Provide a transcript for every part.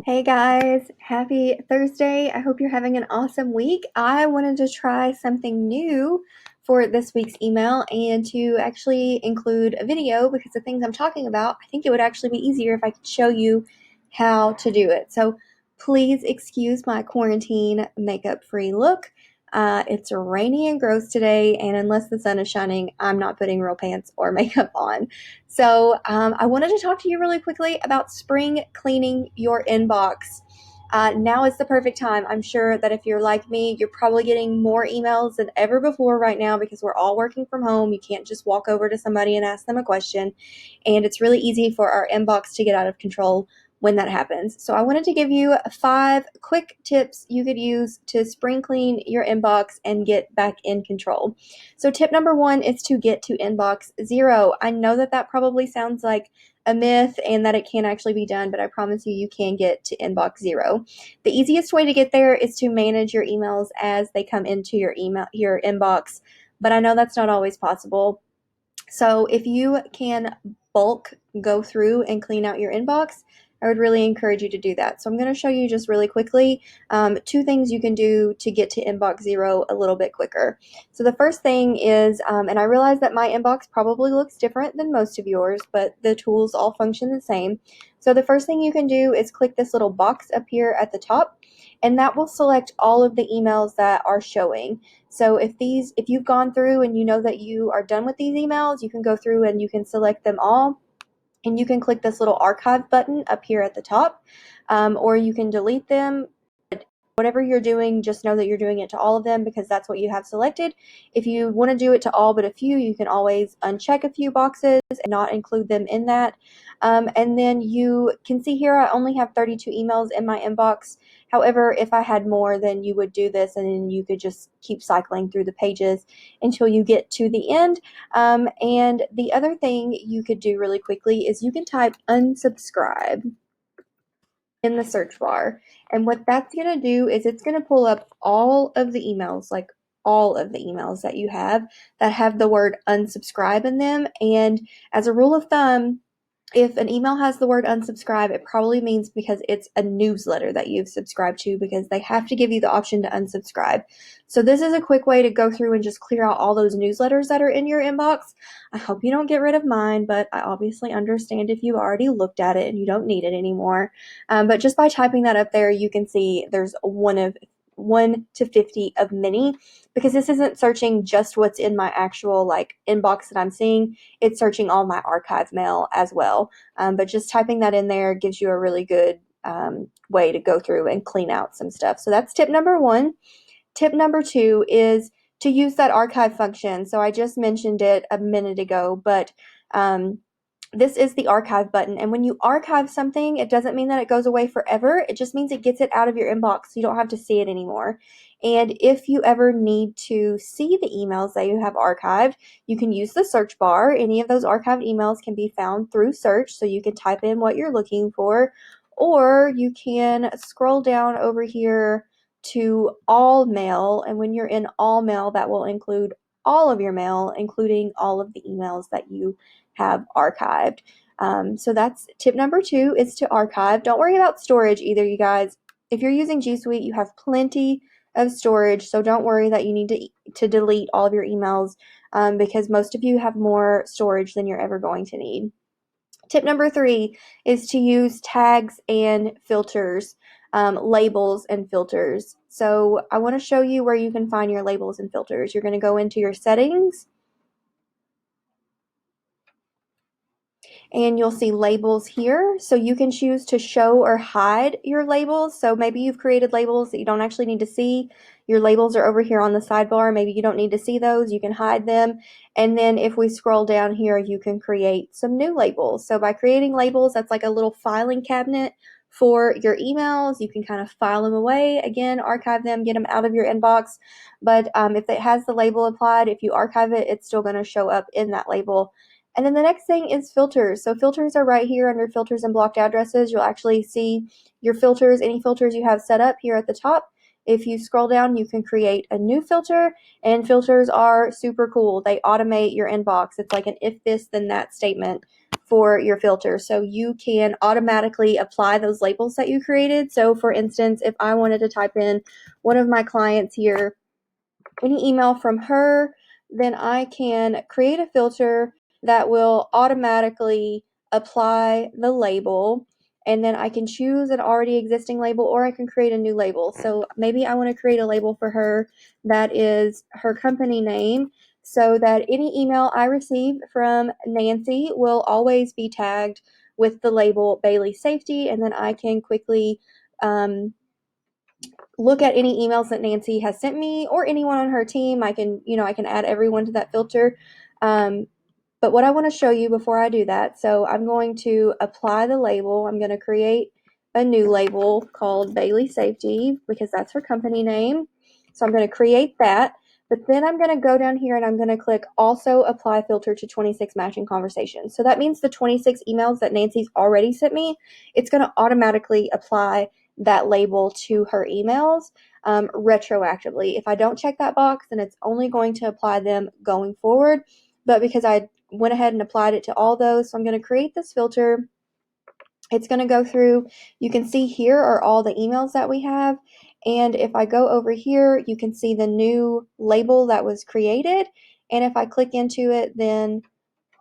Hey guys, happy Thursday. I hope you're having an awesome week. I wanted to try something new for this week's email and to actually include a video because the things I'm talking about, I think it would actually be easier if I could show you how to do it. So please excuse my quarantine makeup free look. It's rainy and gross today, and unless the sun is shining, I'm not putting real pants or makeup on. So I wanted to talk to you really quickly about spring cleaning your inbox. Now is the perfect time. I'm sure that if you're like me, you're probably getting more emails than ever before right now because we're all working from home. You can't just walk over to somebody and ask them a question. And it's really easy for our inbox to get out of control when that happens. So I wanted to give you 5 quick tips you could use to spring clean your inbox and get back in control. So tip number 1 is to get to inbox 0. I know that probably sounds like a myth and that it can't actually be done, but I promise you, you can get to inbox 0. The easiest way to get there is to manage your emails as they come into your inbox, but I know that's not always possible. So if you can bulk go through and clean out your inbox, I would really encourage you to do that. So I'm going to show you just really quickly 2 things you can do to get to inbox 0 a little bit quicker. So the first thing is, and I realize that my inbox probably looks different than most of yours, but the tools all function the same. So the first thing you can do is click this little box up here at the top, and that will select all of the emails that are showing. So if you've gone through and you know that you are done with these emails, you can go through and you can select them all, and you can click this little archive button up here at the top, or you can delete them. Whatever you're doing, just know that you're doing it to all of them because that's what you have selected. If you want to do it to all but a few, you can always uncheck a few boxes and not include them in that. And then you can see here I only have 32 emails in my inbox. However, if I had more, then you would do this and then you could just keep cycling through the pages until you get to the end. And the other thing you could do really quickly is you can type unsubscribe in the search bar. And what that's going to do is it's going to pull up all of the emails, like all of the emails that you have that have the word unsubscribe in them. And as a rule of thumb, if an email has the word unsubscribe, it probably means because it's a newsletter that you've subscribed to because they have to give you the option to unsubscribe. So this is a quick way to go through and just clear out all those newsletters that are in your inbox. I hope you don't get rid of mine, but I obviously understand if you've already looked at it and you don't need it anymore. But just by typing that up there, you can see there's one to 50 of many, because this isn't searching just what's in my actual like inbox that I'm seeing. It's searching all my archive mail as well. But just typing that in there gives you a really good way to go through and clean out some stuff. So that's tip number 1. Tip number 2 is to use that archive function. So I just mentioned it a minute ago, but this is the archive button. And when you archive something, it doesn't mean that it goes away forever. It just means it gets it out of your inbox so you don't have to see it anymore. And if you ever need to see the emails that you have archived, you can use the search bar. Any of those archived emails can be found through search, so you can type in what you're looking for, or you can scroll down over here to all mail. And when you're in all mail, that will include all of your mail, including all of the emails that you have archived. So that's tip number 2 is to archive. Don't worry about storage either, you guys. If you're using G Suite, you have plenty of storage, so don't worry that you need to delete all of your emails because most of you have more storage than you're ever going to need. Tip number 3 is to use tags and filters, labels and filters. So I want to show you where you can find your labels and filters. You're going to go into your settings, and you'll see labels here. So you can choose to show or hide your labels. So maybe you've created labels that you don't actually need to see. Your labels are over here on the sidebar. Maybe you don't need to see those. You can hide them. And then if we scroll down here, you can create some new labels. So by creating labels, that's like a little filing cabinet for your emails. You can kind of file them away, again, archive them, get them out of your inbox. But if it has the label applied, if you archive it, it's still going to show up in that label. And then the next thing is filters. So filters are right here under filters and blocked addresses. You'll actually see your filters, any filters you have set up here at the top. if you scroll down, you can create a new filter, and filters are super cool. They automate your inbox. It's like an if this, then that statement for your filter. So you can automatically apply those labels that you created. So for instance, if I wanted to type in one of my clients here, any email from her, then I can create a filter that will automatically apply the label, and then I can choose an already existing label, or I can create a new label. So maybe I want to create a label for her that is her company name, so that any email I receive from Nancy will always be tagged with the label Bailey Safety, and then I can quickly look at any emails that Nancy has sent me or anyone on her team. I can add everyone to that filter. But what I want to show you before I do that, so I'm going to apply the label. I'm going to create a new label called Bailey Safety because that's her company name. So I'm going to create that. But then I'm going to go down here and I'm going to click also apply filter to 26 matching conversations. So that means the 26 emails that Nancy's already sent me, it's going to automatically apply that label to her emails retroactively. If I don't check that box, then it's only going to apply them going forward. But because I went ahead and applied it to all those, so I'm going to create this filter. It's going to go through. You can see here are all the emails that we have. And if I go over here, you can see the new label that was created. And if I click into it, then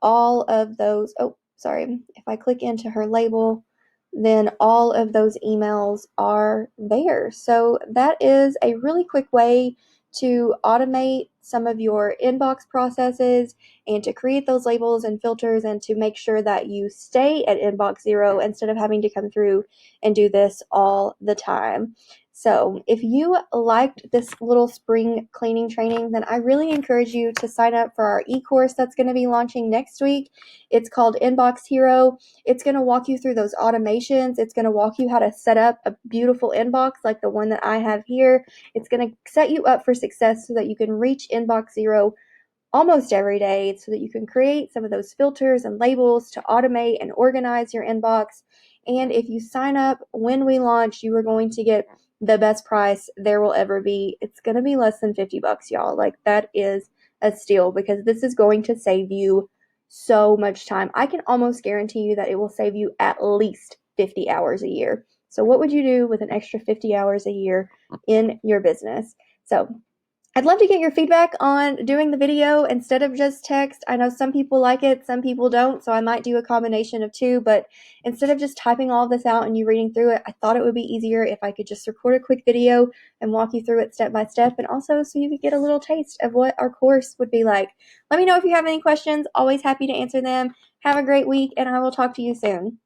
all of those, if I click into her label, then all of those emails are there. So that is a really quick way to automate some of your inbox processes and to create those labels and filters and to make sure that you stay at inbox zero instead of having to come through and do this all the time. So if you liked this little spring cleaning training, then I really encourage you to sign up for our e-course that's going to be launching next week. It's called Inbox Hero. It's going to walk you through those automations. It's going to walk you how to set up a beautiful inbox like the one that I have here. It's going to set you up for success so that you can reach inbox zero almost every day so that you can create some of those filters and labels to automate and organize your inbox. And if you sign up when we launch, you are going to get the best price there will ever be. It's going to be less than $50, y'all. Like, that is a steal because this is going to save you so much time. I can almost guarantee you that it will save you at least 50 hours a year. So what would you do with an extra 50 hours a year in your business? So I'd love to get your feedback on doing the video instead of just text. I know some people like it, some people don't, so I might do a combination of two, but instead of just typing all this out and you reading through it, I thought it would be easier if I could just record a quick video and walk you through it step by step, and also so you could get a little taste of what our course would be like. Let me know if you have any questions. Always happy to answer them. Have a great week, and I will talk to you soon.